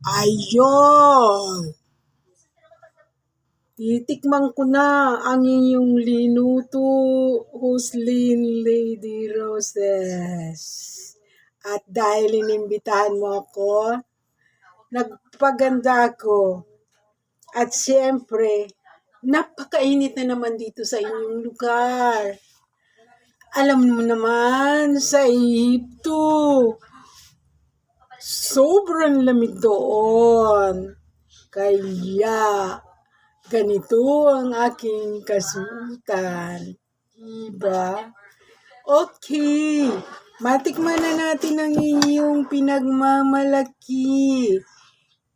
Ayon! Titikman ko na ang inyong linuto, Huslin Lady Roses. At dahil inimbitahan mo ako, nagpaganda ako. At siyempre, napakainit na naman dito sa inyong lugar. Alam mo naman, sa Ehipto, sobrang lamig doon. Kaya, ganito ang aking kasutan. Diba? Okay. Matikman na natin ang inyong pinagmamalaki.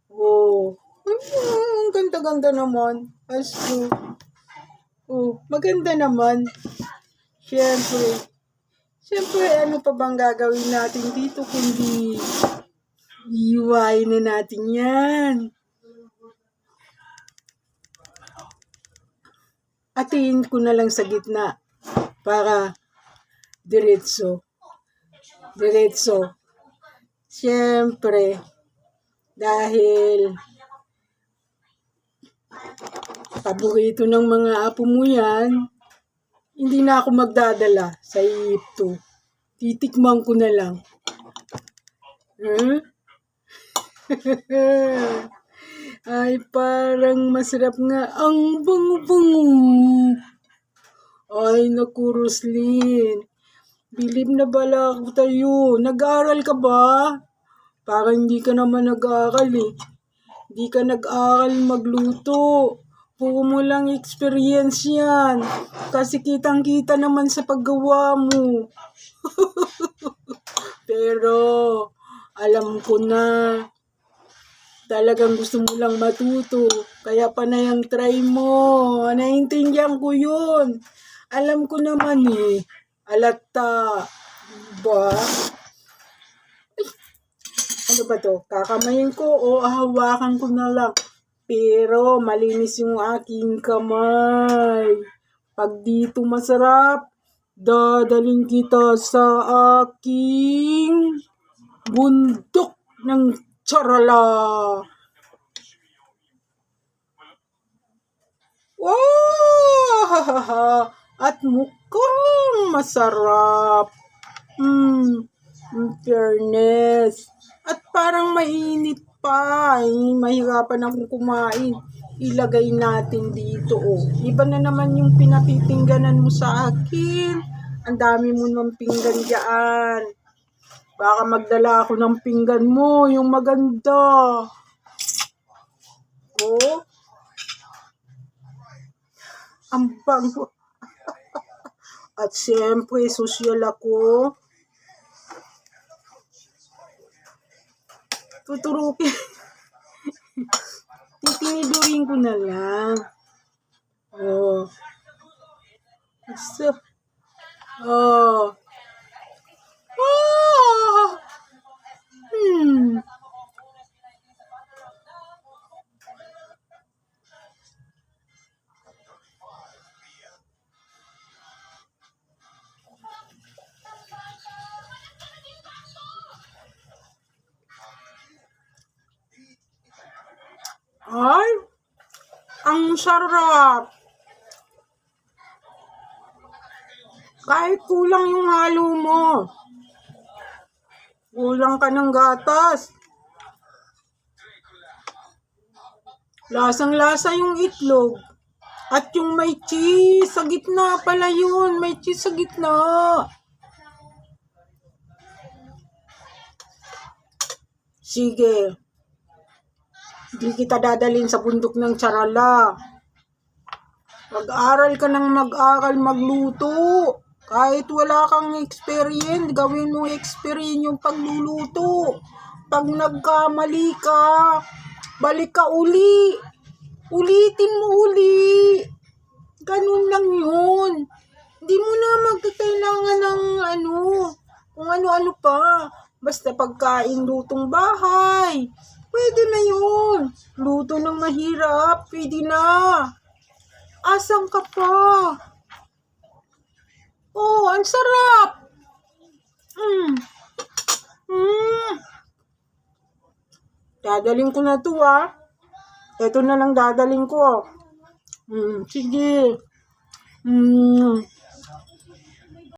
Oh. Ang ganda-ganda naman. Asko. Oh, maganda naman. Siyempre, ano pa bang gagawin natin dito kundi iwain na natin yan. Atiin ko na lang sa gitna para diretso. Siyempre, dahil paborito ng mga apo mo yan, hindi na ako magdadala sa Ehipto. Titikman ko na lang. Ay, parang masarap nga. Ang bango-bango. Ay, naku, Roslyn. Bilib na bala ako tayo. Nag-aaral ka ba? Parang hindi ka naman nag-aaral eh. Hindi ka nag-aaral magluto. Puro mo lang experience yan. Kasi kitang-kita naman sa paggawa mo. Pero, alam ko na. Talagang gusto mo lang matuto. Kaya panayang try mo. Naintindihan ko yun. Alam ko naman eh. Alata. Diba? Ay, ano ba to? Kakamayin ko o hawakan ko na lang. Pero malinis yung aking kamay. Pag dito masarap, dadaling kita sa aking bundok ng charala. Wow! At mukhang masarap. In fairness. At parang mainit pa. Mahirapan akong kumain. Ilagay natin dito. Oh. Iba na naman yung pinapipingganan mo sa akin. Ang dami mo ng pinggan dyan. Baka magdala ako ng pinggan mo. Yung maganda. Oh. Ang bango. At siyempre, sosyal ako. Tuturukin. Titinidurin ko na lang. Oh. So. Oh. Oh. Ay, ang sarap. Kahit kulang yung halo mo. Kulang ka ng gatas. Lasang-lasa yung itlog. At yung may cheese sa gitna pala yun. May cheese sa gitna. Sige. Hindi kita dadalhin sa bundok ng charala. Mag-aral ka ng mag-aral magluto. Kahit wala kang experience, gawin mo experience yung pagluluto. Pag nagkamali ka, balik ka uli. Ulitin mo uli. Ganun lang yun. Hindi mo na magkakailangan ng kung ano-ano pa. Basta pagkain, lutong bahay. Pwede na yun. Luto ng mahirap, pwede na. Asang ka pa? Oh, ang sarap. Dadaling ko na to ah. Ito na lang dadaling ko. Sige.